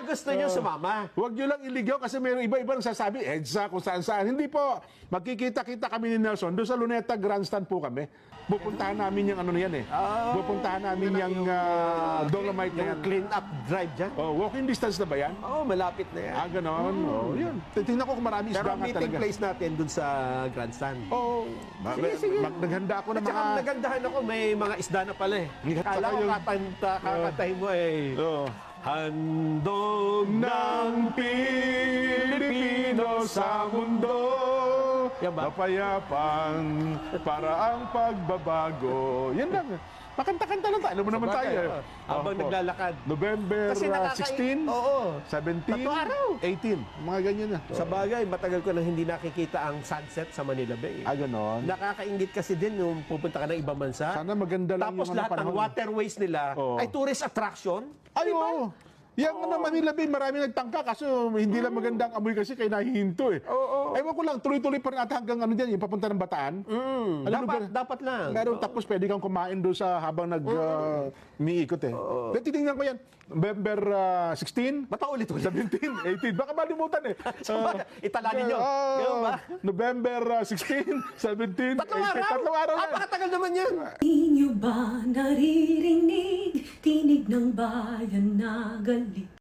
gusto nyo sumama. Huwag nyo lang iligaw kasi may iba-iba nang sasabi, EDSA, kung saan-saan. Hindi po. Magkikita-kita kami ni Nelson. Doon sa Luneta Grandstand po kami. Pupuntahan namin yung ano na yan eh. Pupuntahan namin yung Dolomite na yan. Yung clean up drive dyan. Oh, walking distance na ba yan? Oo, malapit na yan. Ganon. Oh, yun. Tingnan ko kung marami Pero isda ang nga meeting talaga. place natin dun sa grandstand. Oh, Sige. naghanda ako ng At saka mga... nagandahan ako, may mga isda na pala eh. At Kala saka ko yung- kakatahin mo eh. Oh. Handog Ng Pilipino sa mundo, Yan ba? mapayapang paraang pagbabago. Yan lang. Makanta-kanta lang tayo. Alam mo naman tayo. Sabagay, eh. habang Opo. naglalakad. November Kasi 16, Oo. 17, Tatlong araw. 18. Mga ganyan na. Sa bagay, matagal ko nang hindi nakikita ang sunset sa Manila Bay. Ganon. Nakakaingit kasi din yung pupunta ka ng ibang bansa. Sana maganda lang Tapos yung lahat ng panahon. waterways nila Oo. ay tourist attraction. Ay, Di ba? oo. Yan nga naman nila, marami nagtangka kasi hindi lang magandang amoy kasi kaya nahihinto eh. Oo. Ewan ko lang, tuloy-tuloy pa rin ata hanggang ano dyan, yung papunta ng Bataan. Dapat lang. Meron tapos pwede kang kumain doon sa habang umiikot eh. Then titingnan ko yan, November 16, Ba't ulit-ulit? 17, 18, baka malimutan eh. Sabagay, itala ninyo. Ganun ba? November 16, 17, 18, tatlong araw yan. Napakatagal naman yan. Inyo ba naririnig? Tinig ng bayan na galit.